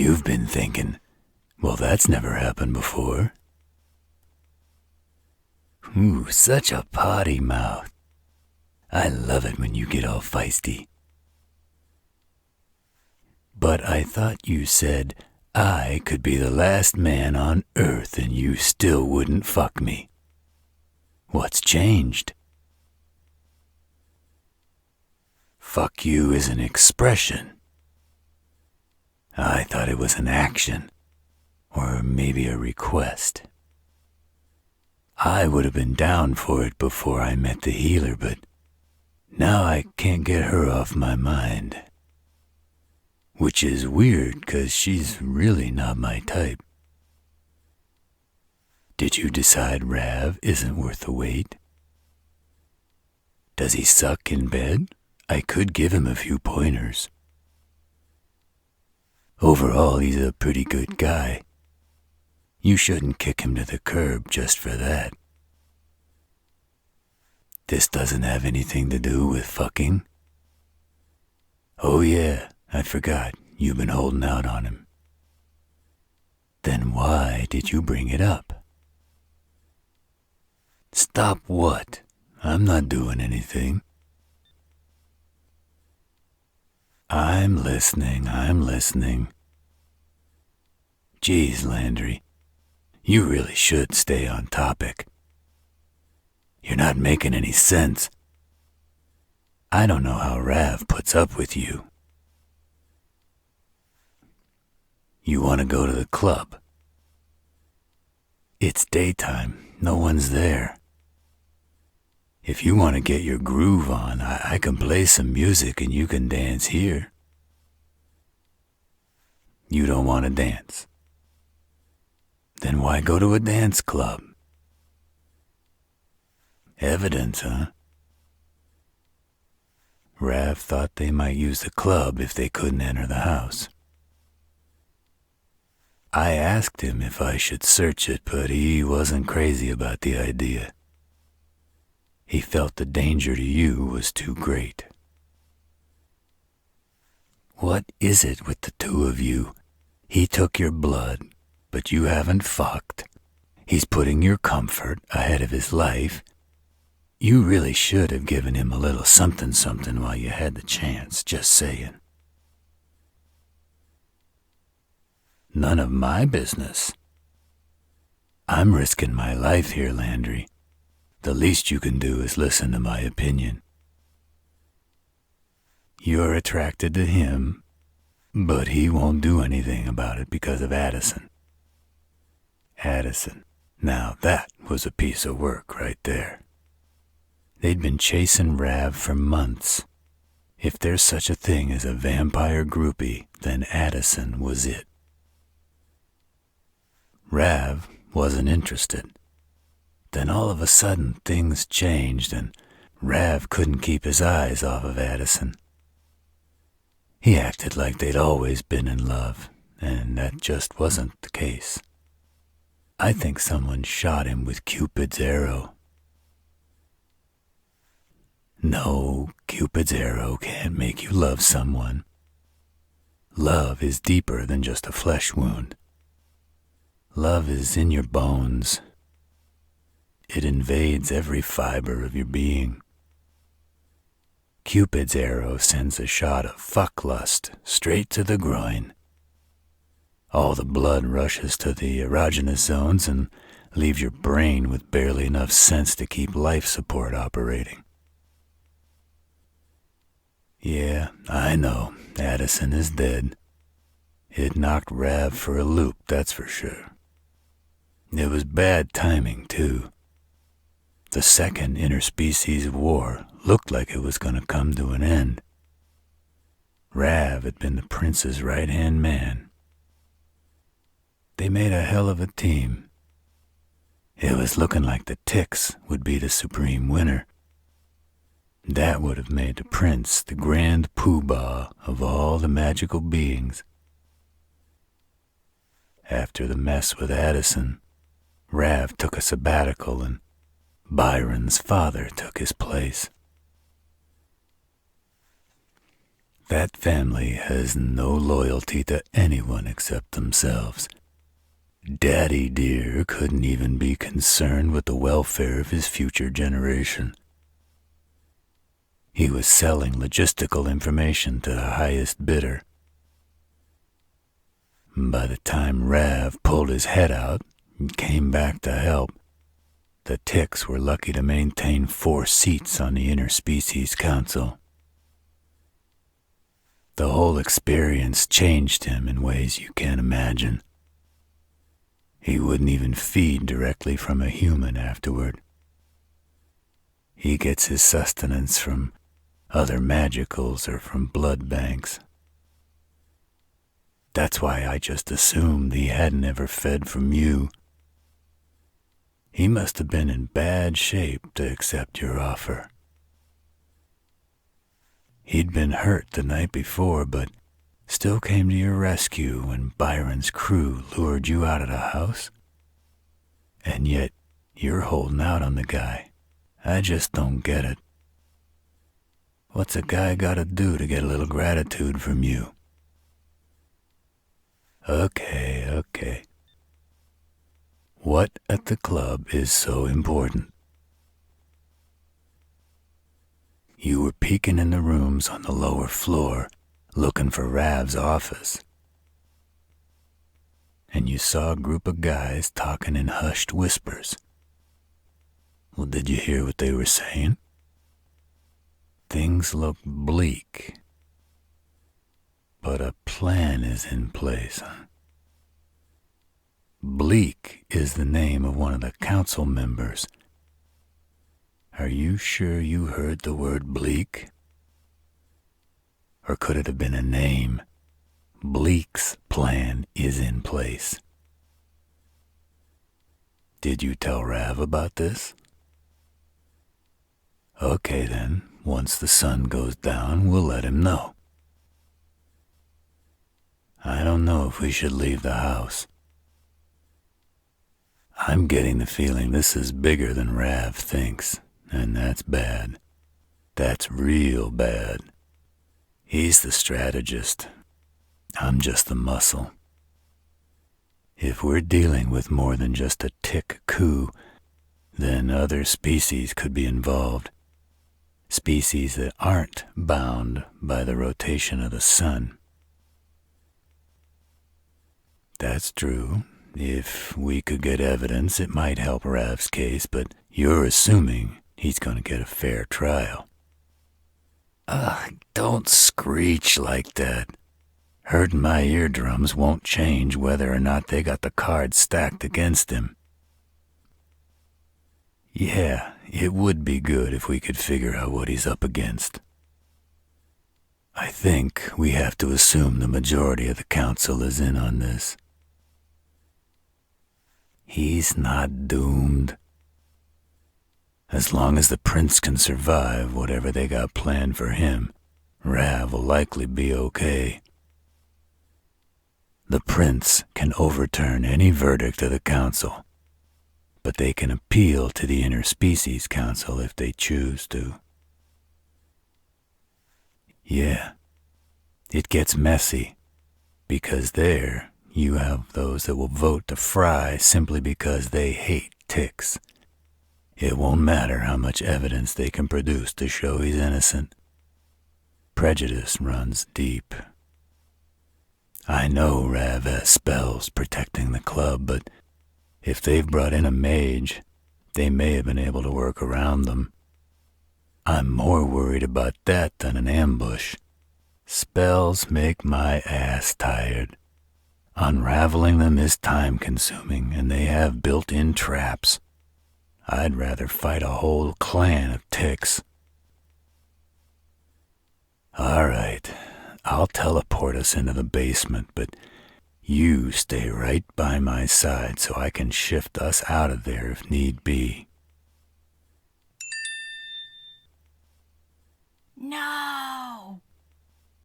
You've been thinking, well, that's never happened before. Ooh, such a potty mouth. I love it when you get all feisty. But I thought you said I could be the last man on earth and you still wouldn't fuck me. What's changed? Fuck you is an expression. I thought it was an action, or maybe a request. I would have been down for it before I met the healer, but now I can't get her off my mind. Which is weird, 'cause she's really not my type. Did you decide Rav isn't worth the wait? Does he suck in bed? I could give him a few pointers. Overall, he's a pretty good guy. You shouldn't kick him to the curb just for that. This doesn't have anything to do with fucking? Oh yeah, I forgot. You've been holding out on him. Then why did you bring it up? Stop what? I'm not doing anything. I'm listening. Geez, Landry, you really should stay on topic. You're not making any sense. I don't know how Rav puts up with you. You want to go to the club? It's daytime. No one's there. If you want to get your groove on, I can play some music and you can dance here. You don't want to dance. Then why go to a dance club? Evidence, huh? Rav thought they might use the club if they couldn't enter the house. I asked him if I should search it, but he wasn't crazy about the idea. He felt the danger to you was too great. What is it with the two of you? He took your blood, but you haven't fucked. He's putting your comfort ahead of his life. You really should have given him a little something while you had the chance, just saying. None of my business. I'm risking my life here, Landry. The least you can do is listen to my opinion. You're attracted to him, but he won't do anything about it because of Addison. Addison. Now that was a piece of work right there. They'd been chasing Rav for months. If there's such a thing as a vampire groupie, then Addison was it. Rav wasn't interested. Then all of a sudden things changed and Rav couldn't keep his eyes off of Addison. He acted like they'd always been in love, and that just wasn't the case. I think someone shot him with Cupid's arrow. No, Cupid's arrow can't make you love someone. Love is deeper than just a flesh wound. Love is in your bones. It invades every fiber of your being. Cupid's arrow sends a shot of fuck lust straight to the groin. All the blood rushes to the erogenous zones and leaves your brain with barely enough sense to keep life support operating. Yeah, I know, Addison is dead. It knocked Rav for a loop, that's for sure. It was bad timing, too. The second interspecies war looked like it was going to come to an end. Rav had been the prince's right-hand man. They made a hell of a team. It was looking like the Ticks would be the supreme winner. That would have made the prince the grand poobah of all the magical beings. After the mess with Addison, Rav took a sabbatical and Byron's father took his place. That family has no loyalty to anyone except themselves. Daddy dear couldn't even be concerned with the welfare of his future generation. He was selling logistical information to the highest bidder. By the time Rav pulled his head out and came back to help, the Ticks were lucky to maintain 4 seats on the Interspecies Council. The whole experience changed him in ways you can't imagine. He wouldn't even feed directly from a human afterward. He gets his sustenance from other magicals or from blood banks. That's why I just assumed he hadn't ever fed from you. He must have been in bad shape to accept your offer. He'd been hurt the night before, but still came to your rescue when Byron's crew lured you out of the house. And yet, you're holding out on the guy. I just don't get it. What's a guy gotta do to get a little gratitude from you? Okay. What at the club is so important? You were peeking in the rooms on the lower floor, looking for Rav's office. And you saw a group of guys talking in hushed whispers. Well, did you hear what they were saying? Things look bleak, but a plan is in place. Bleak is the name of one of the council members. Are you sure you heard the word bleak? Or could it have been a name? Bleak's plan is in place. Did you tell Rav about this? Okay then, once the sun goes down, we'll let him know. I don't know if we should leave the house. I'm getting the feeling this is bigger than Rav thinks, and that's bad. That's real bad. He's the strategist. I'm just the muscle. If we're dealing with more than just a tick coup, then other species could be involved. Species that aren't bound by the rotation of the sun. That's true. If we could get evidence, it might help Rav's case, but you're assuming he's going to get a fair trial. Don't screech like that. Hurting my eardrums won't change whether or not they got the cards stacked against him. Yeah, it would be good if we could figure out what he's up against. I think we have to assume the majority of the council is in on this. He's not doomed. As long as the prince can survive whatever they got planned for him, Rav will likely be okay. The prince can overturn any verdict of the council, but they can appeal to the Interspecies Council if they choose to. Yeah, it gets messy, because there you have those that will vote to fry simply because they hate ticks. It won't matter how much evidence they can produce to show he's innocent. Prejudice runs deep. I know Rav has spells protecting the club, but if they've brought in a mage, they may have been able to work around them. I'm more worried about that than an ambush. Spells make my ass tired. Unraveling them is time-consuming, and they have built-in traps. I'd rather fight a whole clan of ticks. All right, I'll teleport us into the basement, but you stay right by my side so I can shift us out of there if need be. No!